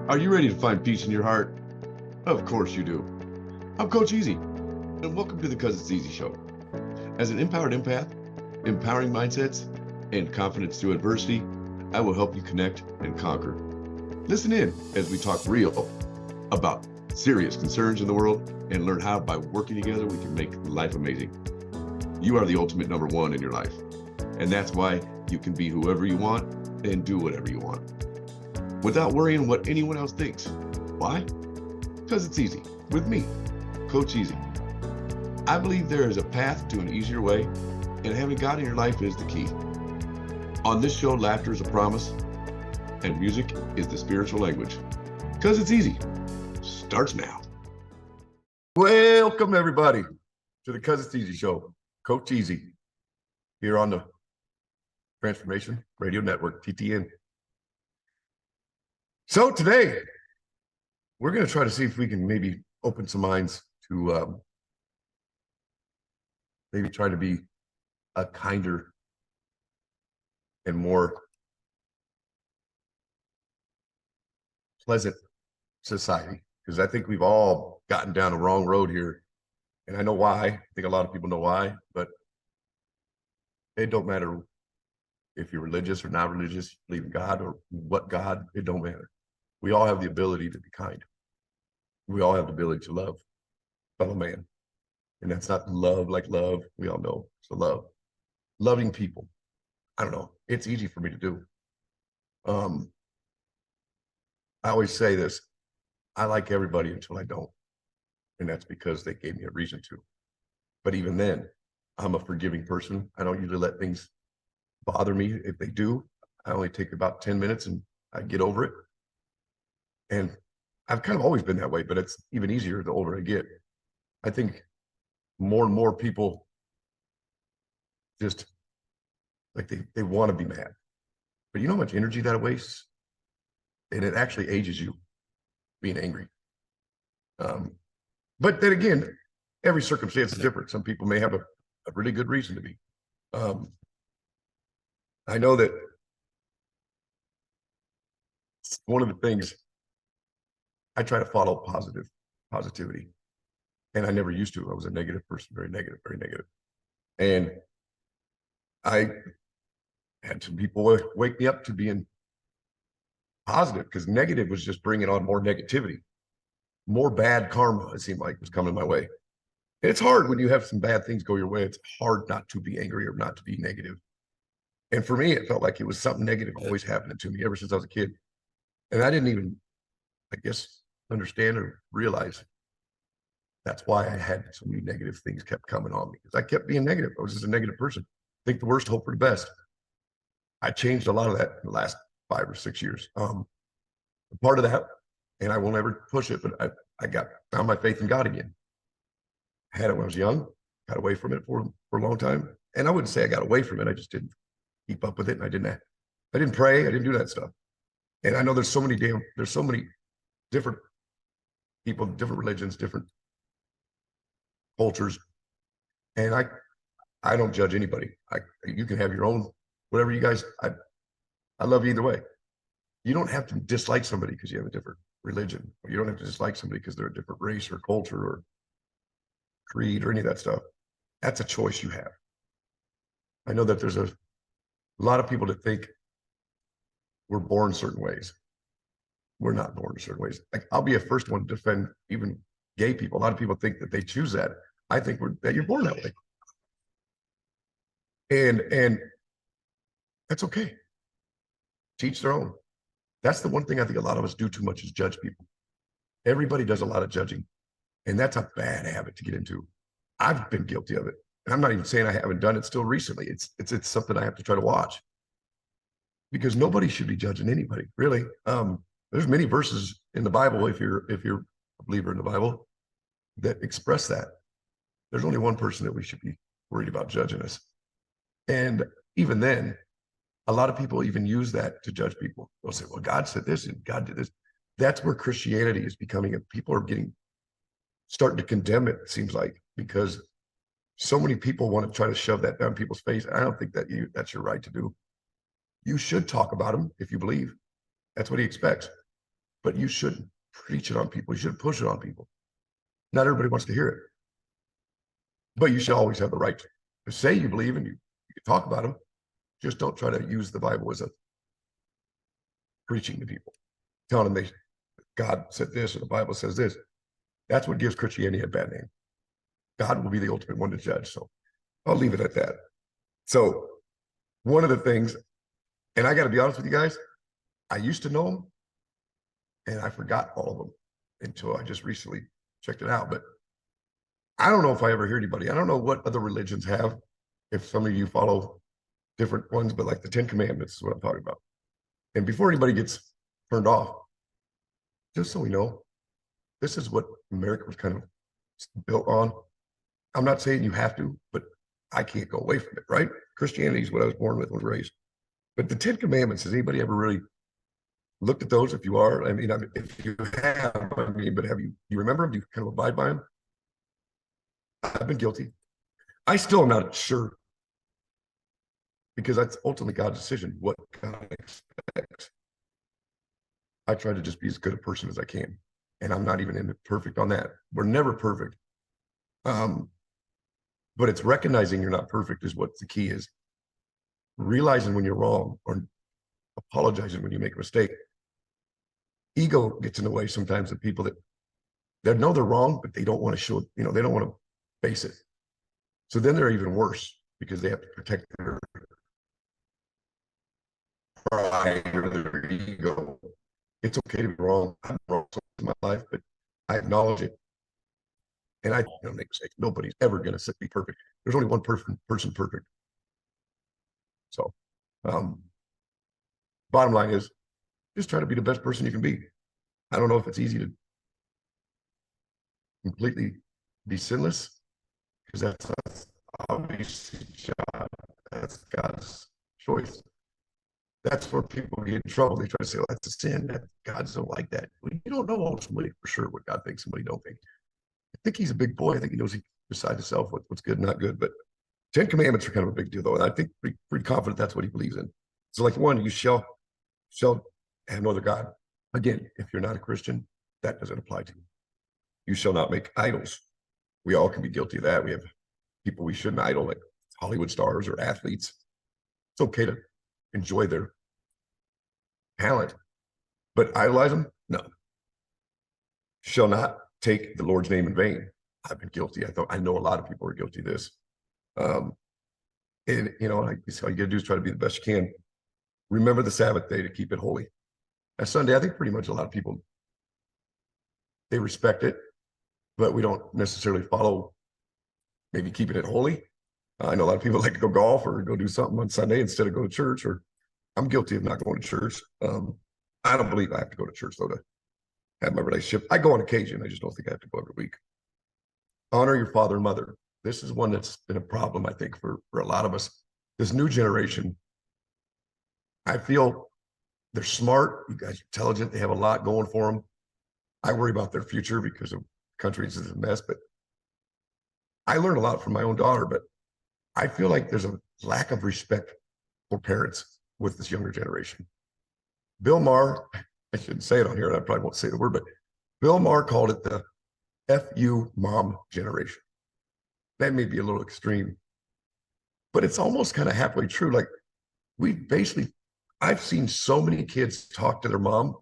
Are you ready to find peace in your heart? Of course you do. I'm Coach EaZy, and welcome to the Its EaZy Show. As an empowered empath, empowering mindsets, and confidence through adversity, I will help you connect and conquer. Listen in as we talk real about serious concerns in the world and learn how by working together we can make life amazing. You are the ultimate number one in your life, and that's why you can be whoever you want and do whatever you want without worrying what anyone else thinks. Why? Because it's easy with me, Coach EaZy. I believe there is a path to an easier way, and having God in your life is the key. On this show, laughter is a promise, and music is the spiritual language. Because it's easy. Starts now. Welcome, everybody, to the It's EaZy Show. Coach EaZy here on the Transformation Radio Network, TTN. So today, we're going to try to see if we can maybe open some minds to maybe try to be a kinder and more pleasant society, because I think we've all gotten down the wrong road here. And I know why. I think a lot of people know why, but it don't matter if you're religious or not religious, believe in God or what God, it don't matter. We all have the ability to be kind. We all have the ability to love fellow man. And that's not love like love. We all know it's the love. Loving people. I don't know. It's easy for me to do. I always say this. I like everybody until I don't. And that's because they gave me a reason to. But even then, I'm a forgiving person. I don't usually let things bother me. If they do, I only take about 10 minutes and I get over it. And I've kind of always been that way, but it's even easier the older I get. I think more and more people just like they want to be mad. But you know how much energy that wastes? And it actually ages you being angry. But then again, every circumstance is different. Some people may have a really good reason to be. I know that one of the things I try to follow positivity. And I never used to. I was a negative person, very negative, very negative. And I had some people wake me up to being positive, because negative was just bringing on more negativity, more bad karma, it seemed like was coming my way. And it's hard when you have some bad things go your way. It's hard not to be angry or not to be negative. And for me, it felt like it was something negative always happening to me ever since I was a kid. And I didn't even, I guess, understand or realize that's why I had so many negative things kept coming on me, because I kept being negative. I was just a negative person. Think the worst, hope for the best. I changed a lot of that in the last 5 or 6 years. Part of that, and I will never push it, but I found my faith in God again. I had it when I was young, got away from it for a long time. And I wouldn't say I got away from it. I just didn't keep up with it. And I didn't pray. I didn't do that stuff. And I know there's so many different people, different religions, different cultures. And I don't judge anybody. You can have your own, whatever you guys, I love you either way. You don't have to dislike somebody because you have a different religion. Or you don't have to dislike somebody because they're a different race or culture or creed or any of that stuff. That's a choice you have. I know that there's a lot of people that think we're born certain ways. We're not born certain ways. Like, I'll be a first one to defend even gay people. A lot of people think that they choose that. I think that you're born that way. And that's okay. Teach their own. That's the one thing I think a lot of us do too much, is judge people. Everybody does a lot of judging. And that's a bad habit to get into. I've been guilty of it. And I'm not even saying I haven't done it still recently. It's something I have to try to watch. Because nobody should be judging anybody, really. There's many verses in the Bible, if you're a believer in the Bible, that express that. There's only one person that we should be worried about judging us. And even then, a lot of people even use that to judge people. They'll say, well, God said this and God did this. That's where Christianity is becoming, people are starting to condemn it seems like, because so many people want to try to shove that down people's face. I don't think that's your right to do. You should talk about them if you believe. That's what he expects. but you shouldn't preach it on people. You shouldn't push it on people. Not everybody wants to hear it, but you should always have the right to say you believe, and you can talk about them. Just don't try to use the Bible as a preaching to people, telling them God said this or the Bible says this. That's what gives Christianity a bad name. God will be the ultimate one to judge. So I'll leave it at that. So one of the things, and I got to be honest with you guys, I used to know them and I forgot all of them until I just recently checked it out. But I don't know if I ever hear anybody. I don't know what other religions have. If some of you follow different ones, but like the 10 Commandments is what I'm talking about. And before anybody gets turned off, just so we know, this is what America was kind of built on. I'm not saying you have to, but I can't go away from it, right? Christianity is what I was born with, was raised. But the 10 Commandments, has anybody ever really looked at those? If you are, I mean, if you have, I mean, but have you remember them? Do you kind of abide by them? I've been guilty. I still am not sure, because that's ultimately God's decision, what God expects. I try to just be as good a person as I can. And I'm not even perfect on that. We're never perfect. But it's recognizing you're not perfect is what the key is. Realizing when you're wrong or apologizing when you make a mistake. Ego gets in the way sometimes of people that they know they're wrong, but they don't want to show, they don't want to face it. So then they're even worse because they have to protect their pride or their ego. It's okay to be wrong. I'm wrong in my life, but I acknowledge it. And I don't make mistakes. Nobody's ever going to be perfect. There's only one person perfect. So, bottom line is just try to be the best person you can be. I don't know if it's easy to completely be sinless, because that's obviously God. That's God's choice. That's where people get in trouble. They try to say, "Oh, that's a sin. That God's don't like that." Well, you don't know ultimately for sure what God thinks. Somebody don't think. I think he's a big boy. I think he knows beside himself what's good and not good. But 10 Commandments are kind of a big deal, though. And I think pretty confident that's what he believes in. So like one, you shall have no other God. Again, if you're not a Christian, that doesn't apply to you. You shall not make idols. We all can be guilty of that. We have people we shouldn't idol, like Hollywood stars or athletes. It's okay to enjoy their talent, but idolize them? No. Shall not take the Lord's name in vain. I've been guilty. I know a lot of people are guilty of this. And like all you gotta do is try to be the best you can. Remember the Sabbath day to keep it holy. That Sunday, I think pretty much a lot of people, they respect it, but we don't necessarily follow maybe keeping it holy. I know a lot of people like to go golf or go do something on Sunday instead of go to church, or I'm guilty of not going to church. I don't believe I have to go to church, though, to have my relationship. I go on occasion. I just don't think I have to go every week. Honor your father and mother. This is one that's been a problem, I think, for a lot of us. This new generation, I feel they're smart. You guys are intelligent. They have a lot going for them. I worry about their future because of countries is a mess, but I learned a lot from my own daughter, but I feel like there's a lack of respect for parents with this younger generation. Bill Maher, I shouldn't say it on here, and I probably won't say the word, but Bill Maher called it the FU mom generation. That may be a little extreme, but it's almost kind of halfway true. Like I've seen so many kids talk to their mom,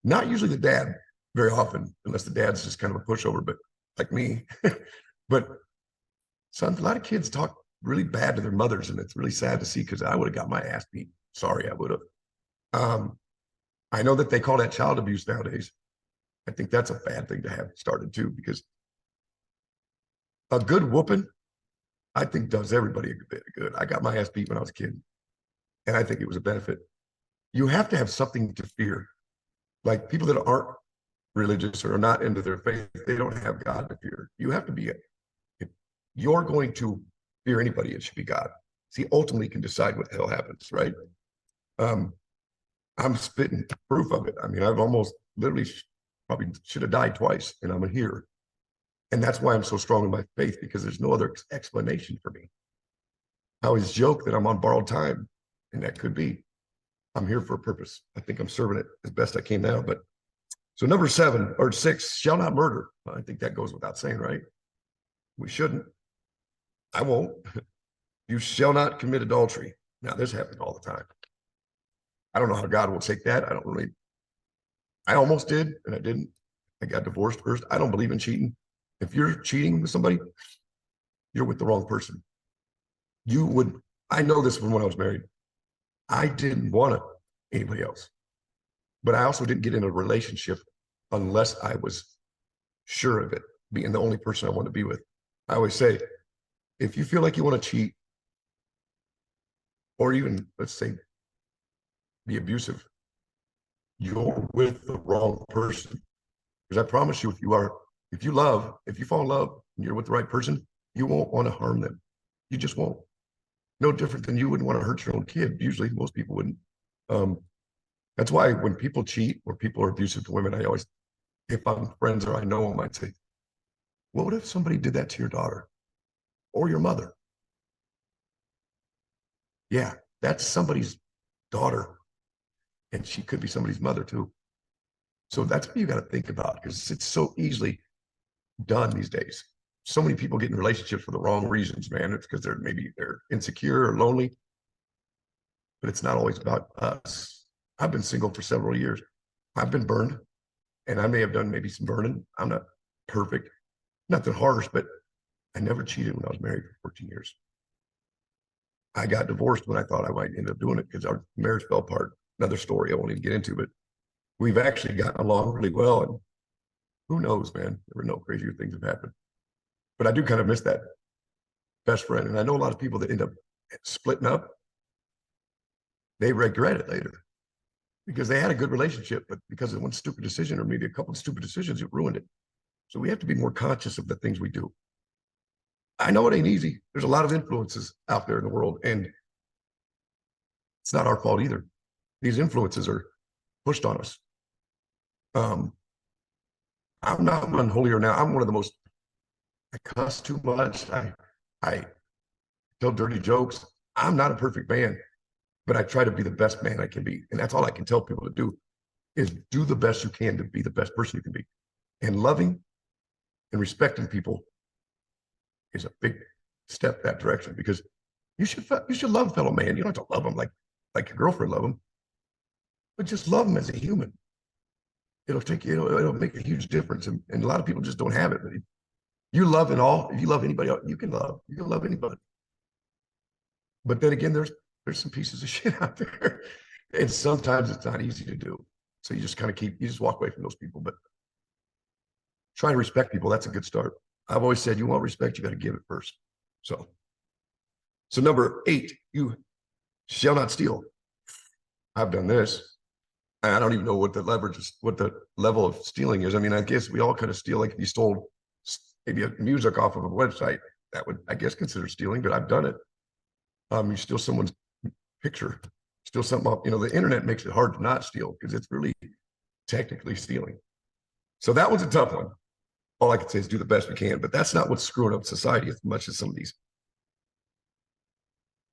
not usually the dad very often, unless the dad's just kind of a pushover, but like me. But a lot of kids talk really bad to their mothers, and it's really sad to see, because I would have got my ass beat. Sorry, I would have. I know that they call that child abuse nowadays. I think that's a bad thing to have started too, because a good whooping, I think, does everybody a bit of good. I got my ass beat when I was a kid, and I think it was a benefit. You have to have something to fear. Like people that aren't religious or are not into their faith, they don't have God to fear. You have to be it. If you're going to fear anybody, it should be God. See, ultimately can decide what the hell happens, right? I'm spitting proof of it. I mean, I've almost literally probably should have died twice, and I'm here. And that's why I'm so strong in my faith, because there's no other explanation for me. I always joke that I'm on borrowed time, and that could be. I'm here for a purpose. I think I'm serving it as best I can now, but So number 7 or 6, shall not murder. I think that goes without saying, right? We shouldn't. I won't. You shall not commit adultery. Now, this happens all the time. I don't know how God will take that. I almost did, and I didn't. I got divorced first. I don't believe in cheating. If you're cheating with somebody, you're with the wrong person. I know this from when I was married. I didn't want anybody else, but I also didn't get in a relationship unless I was sure of it being the only person I want to be with. I always say, if you feel like you want to cheat, or even, let's say, be abusive, you're with the wrong person. Because I promise you, if you fall in love and you're with the right person, you won't want to harm them. You just won't. No different than you wouldn't want to hurt your own kid. Usually, most people wouldn't. That's why when people cheat or people are abusive to women, I always, if I'm friends or I know them, I'd say, what if somebody did that to your daughter or your mother? Yeah, that's somebody's daughter, and she could be somebody's mother too. So that's what you got to think about, because it's so easily done these days. So many people get in relationships for the wrong reasons, man. It's because they're insecure or lonely, but it's not always about us. I've been single for several years. I've been burned, and I may have done maybe some burning. I'm not perfect, nothing harsh, but I never cheated when I was married for 14 years. I got divorced when I thought I might end up doing it because our marriage fell apart. Another story I won't even get into, but we've actually gotten along really well. And who knows, man? Never know, crazier things have happened. But I do kind of miss that best friend. And I know a lot of people that end up splitting up, they regret it later because they had a good relationship, but because of one stupid decision or maybe a couple of stupid decisions, it ruined it. So we have to be more conscious of the things we do. I know it ain't easy. There's a lot of influences out there in the world, and it's not our fault either. These influences are pushed on us. I'm not one holier now. I'm one of the most, I cuss too much. I tell dirty jokes. I'm not a perfect man, but I try to be the best man I can be. And that's all I can tell people to do is do the best you can to be the best person you can be. And loving and respecting people is a big step that direction, because you should love fellow man. You don't have to love them like your girlfriend love them, but just love them as a human. It'll make a huge difference. And a lot of people just don't have it. But if you love if you love anybody else, you can love anybody. But then again, there's some pieces of shit out there. And sometimes it's not easy to do. So you just kind of you just walk away from those people. But try to respect people. That's a good start. I've always said, you want respect, you got to give it first. So number 8, you shall not steal. I've done this. I don't even know what the level of stealing is. I mean, I guess we all kind of steal. Like if you stole maybe a music off of a website, that would, I guess, consider stealing, but I've done it. You steal someone's picture, steal something off, the internet makes it hard to not steal because it's really technically stealing. So that one's a tough one. All I can say is do the best we can, but that's not what's screwing up society as much as some of these.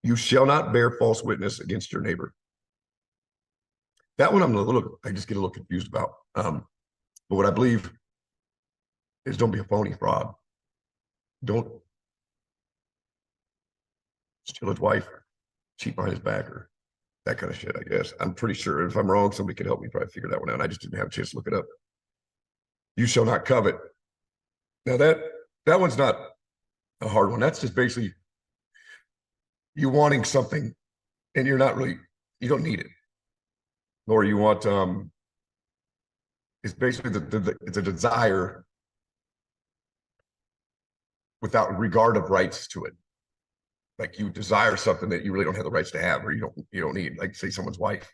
You shall not bear false witness against your neighbor. That one I just get a little confused about. But what I believe is don't be a phony fraud. Don't steal his wife, cheat behind his back, or that kind of shit, I guess. I'm pretty sure. If I'm wrong, somebody could help me probably figure that one out. I just didn't have a chance to look it up. You shall not covet. Now that one's not a hard one. That's just basically you wanting something and you don't need it. Or you want, it's basically it's a desire without regard of rights to it. Like you desire something that you really don't have the rights to have, or you don't need. Like say someone's wife.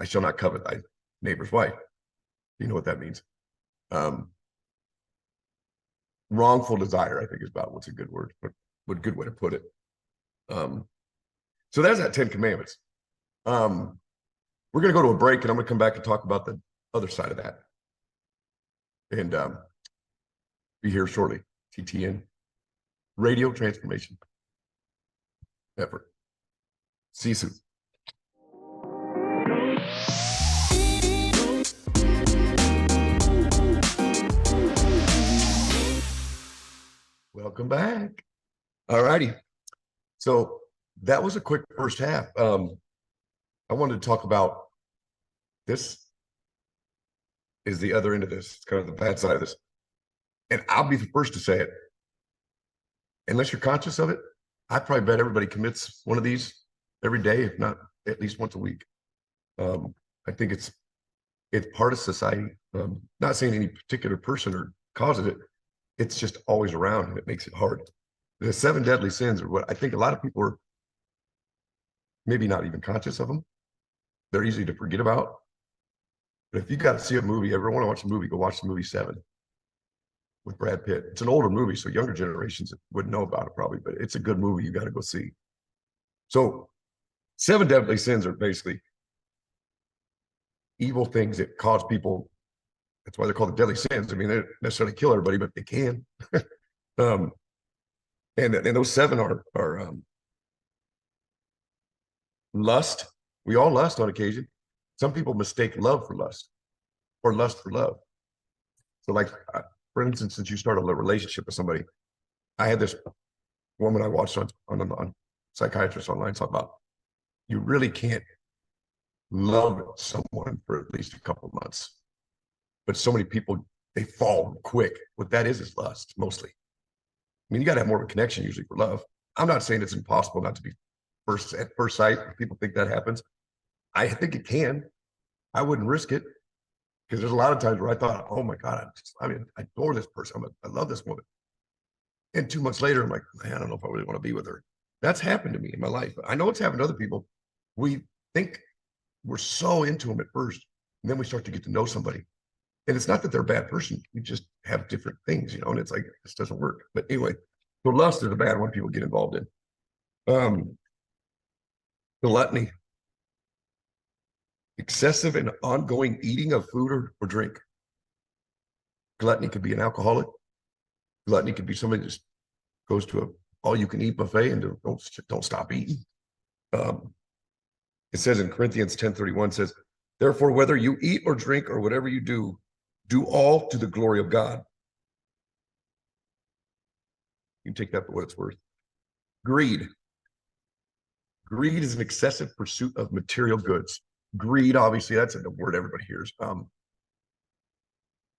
I shall not covet thy neighbor's wife. You know what that means. Wrongful desire, I think, is about what's a good word, but a good way to put it. So there's that 10 Commandments. We're going to go to a break, and I'm going to come back and talk about the other side of that. And be here shortly. TTN, Radio Transformation Effort. See you soon. Welcome back. All righty. So that was a quick first half. I wanted to talk about this is the other end of this. It's kind of the bad side of this. And I'll be the first to say it. Unless you're conscious of it, I probably bet everybody commits one of these every day, if not at least once a week. I think it's part of society. Not saying any particular person or causes it. It's just always around and it makes it hard. The 7 deadly sins are what I think a lot of people are maybe not even conscious of them. They're easy to forget about. But if you got to see a movie, ever want to watch a movie, go watch the movie 7 with Brad Pitt. It's an older movie, so younger generations wouldn't know about it probably, but it's a good movie you got to go see. So 7 deadly sins are basically evil things that cause people. That's why they're called the deadly sins. I mean, they don't necessarily kill everybody, but they can. And those 7 are lust. We all lust on occasion. Some people mistake love for lust or lust for love. So like, for instance, since you start a relationship with somebody, I had this woman I watched on psychiatrists online talk about, you really can't love someone for at least a couple of months. But so many people, they fall quick. What that is lust, mostly. I mean, you got to have more of a connection usually for love. I'm not saying it's impossible not to be at first sight. People think that happens. I think it can. I wouldn't risk it because there's a lot of times where I thought, oh my God, I adore this person. I love this woman. And 2 months later, I'm like, man, I don't know if I really want to be with her. That's happened to me in my life. I know it's happened to other people. We think we're so into them at first, and then we start to get to know somebody. And it's not that they're a bad person. We just have different things, and it's like, this doesn't work. But anyway, so lust is a bad one people get involved in. Gluttony. Excessive and ongoing eating of food or drink. Gluttony could be an alcoholic. Gluttony could be somebody that just goes to a all-you-can-eat buffet and don't stop eating. It says in Corinthians 10:31 says, therefore, whether you eat or drink or whatever you do all to the glory of God. You can take that for what it's worth. Greed. Greed is an excessive pursuit of material goods. Greed, obviously, that's a word everybody hears.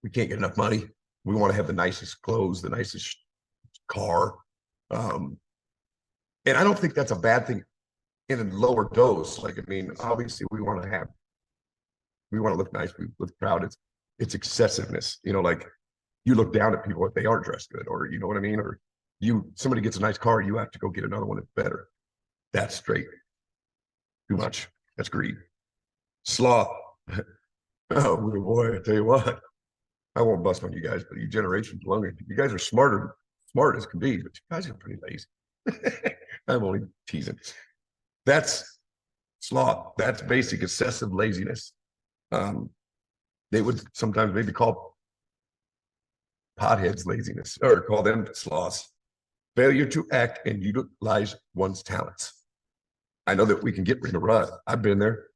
We can't get enough money. We want to have the nicest clothes, the nicest car. And I don't think that's a bad thing in a lower dose. Like, I mean, obviously we want to look nice. We look proud. It's excessiveness, like you look down at people if they aren't dressed good, or you know what I mean? Or somebody gets a nice car, you have to go get another one that's better. That's straight. Too much. That's greed. Sloth. Oh boy, I tell you what. I won't bust on you guys, but you generations longer. You guys are smart as can be, but you guys are pretty lazy. I'm only teasing. That's sloth. That's basic excessive laziness. They would sometimes maybe call potheads laziness or call them sloths. Failure to act and utilize one's talents. I know that we can get in a rut. I've been there.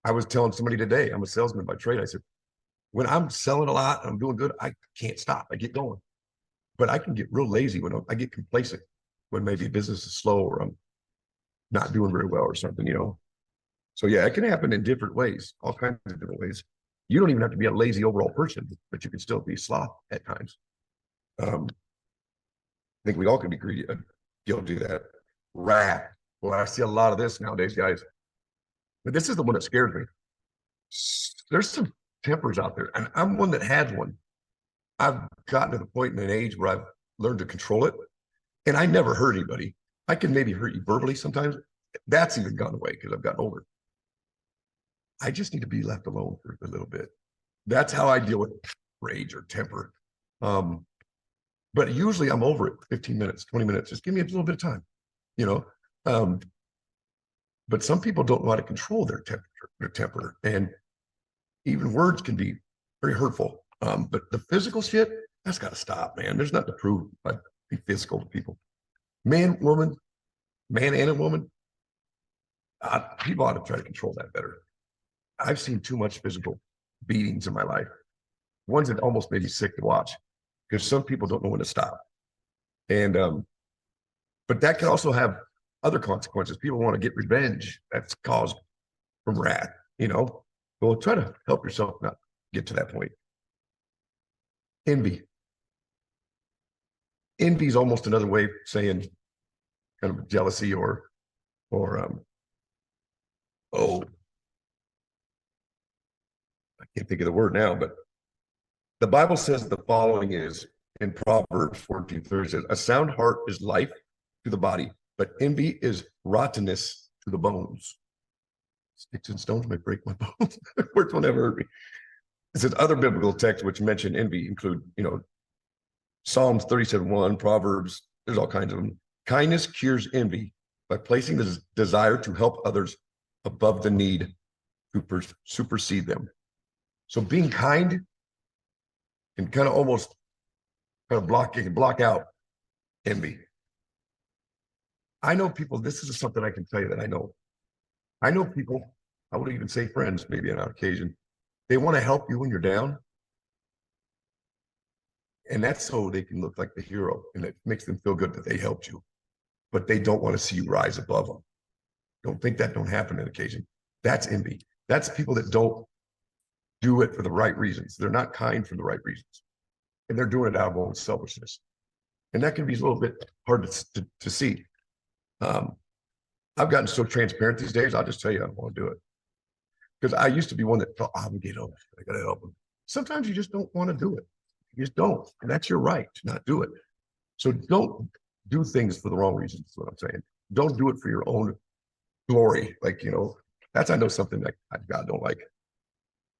I was telling somebody today, I'm a salesman by trade. I said, when I'm selling a lot and I'm doing good, I can't stop. I get going. But I can get real lazy when I get complacent, when maybe business is slow or I'm not doing very well or something, So yeah, it can happen in different ways, all kinds of different ways. You don't even have to be a lazy overall person, but you can still be sloth at times. I think we all can be greedy, guilty of that. Wrath. Well, I see a lot of this nowadays, guys. But this is the one that scares me. There's some tempers out there, and I'm one that had one. I've gotten to the point in an age where I've learned to control it, and I never hurt anybody. I can maybe hurt you verbally sometimes. That's even gone away because I've gotten older. I just need to be left alone for a little bit. That's how I deal with rage or temper. But usually I'm over it 15 minutes, 20 minutes. Just give me a little bit of time, But some people don't know how to control their temper. And even words can be very hurtful. But the physical shit, that's got to stop, man. There's nothing to prove by be physical to people. Man, woman, man and a woman, people ought to try to control that better. I've seen too much physical beatings in my life. Ones that almost made me sick to watch because some people don't know when to stop. And but that can also have other consequences. People want to get revenge. That's caused from wrath, Well, try to help yourself not get to that point. Envy. Envy is almost another way of saying kind of jealousy or oh, I can't think of the word now, but the Bible says the following is in Proverbs 14:30 says, a sound heart is life to the body, but envy is rottenness to the bones. Sticks and stones may break my bones. Words will never hurt me. It says other biblical texts which mention envy include, Psalms 37:1, Proverbs, there's all kinds of them. Kindness cures envy by placing the desire to help others above the need to supersede them. So being kind can kind of almost block out envy. I know people, this is something I can tell you that I know people, I would even say friends, maybe on occasion, they want to help you when you're down. And that's so they can look like the hero, and it makes them feel good that they helped you, but they don't want to see you rise above them. Don't think that don't happen on occasion. That's envy. That's people that don't do it for the right reasons. They're not kind for the right reasons, and they're doing it out of own selfishness. And that can be a little bit hard to see. I've gotten so transparent these days. I'll just tell you, I don't want to do it. Because I used to be one that felt obligated. Oh, I got to help them. Sometimes you just don't want to do it. You just don't. And that's your right to not do it. So don't do things for the wrong reasons. Is what I'm saying. Don't do it for your own glory. Like, that's, I know something that God don't like.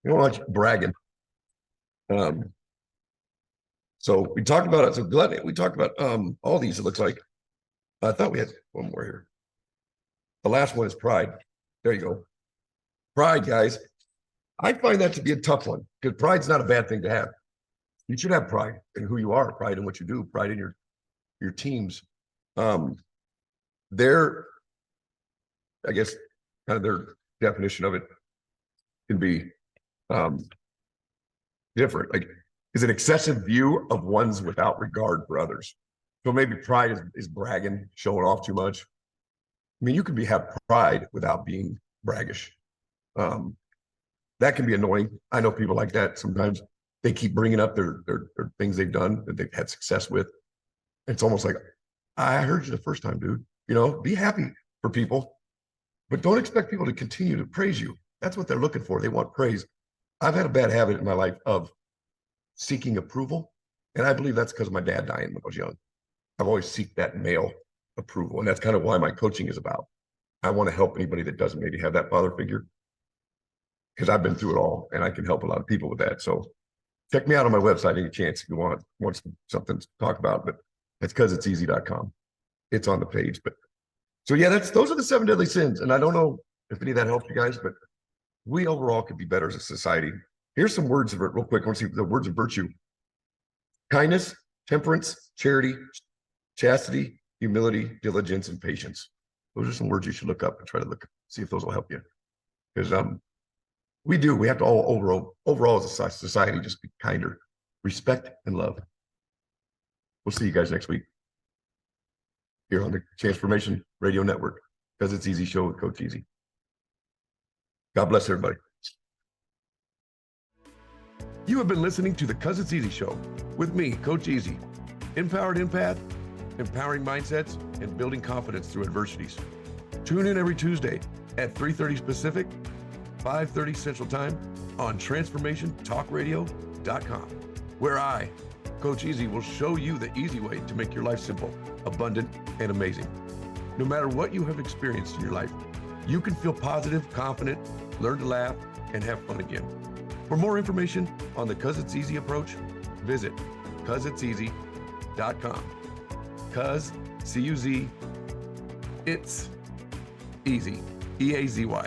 You don't like bragging. So we talked about it. So gluttony, we talked about all these, it looks like. I thought we had one more here. The last one is pride. There you go. Pride, guys. I find that to be a tough one because pride's not a bad thing to have. You should have pride in who you are, pride in what you do, pride in your teams. Their, I guess, kind of their definition of it can be different. Like, is an excessive view of one's without regard for others. So maybe pride is bragging, showing off too much. I mean, you can have pride without being braggish. That can be annoying. I know people like that. Sometimes they keep bringing up their things they've done that they've had success with. It's almost like, I heard you the first time, dude. Be happy for people, but don't expect people to continue to praise you. That's what they're looking for. They want praise. I've had a bad habit in my life of seeking approval. And I believe that's because of my dad dying when I was young. I've always seeked that male approval. And that's kind of why my coaching is about. I want to help anybody that doesn't maybe have that father figure, because I've been through it all and I can help a lot of people with that. So check me out on my website any chance if you want something to talk about, but that's because it's easy.com. It's on the page. But so yeah, those are the 7 deadly sins. And I don't know if any of that helps you guys, but we overall could be better as a society. Here's some words of it real quick. I want to see the words of virtue: kindness, temperance, charity, chastity, humility, diligence, and patience. Those are some words you should look up and try to see if those will help you. Because we have to all overall as a society just be kinder, respect and love. We'll see you guys next week here on the Transformation Radio Network, because it's Easy Show with Coach Easy. God bless everybody. You have been listening to the Cuz It's Easy Show with me, Coach Easy. Empowered empath, empowering mindsets, and building confidence through adversities. Tune in every Tuesday at 3:30 Pacific, 5:30 Central Time on TransformationTalkRadio.com, where I, Coach Easy, will show you the easy way to make your life simple, abundant, and amazing. No matter what you have experienced in your life, you can feel positive, confident, learn to laugh, and have fun again. For more information on the Cuz It's Easy approach, visit CuzIt'sEaZy.com. Cuz, C-U-Z, It's EaZy, EaZy.com.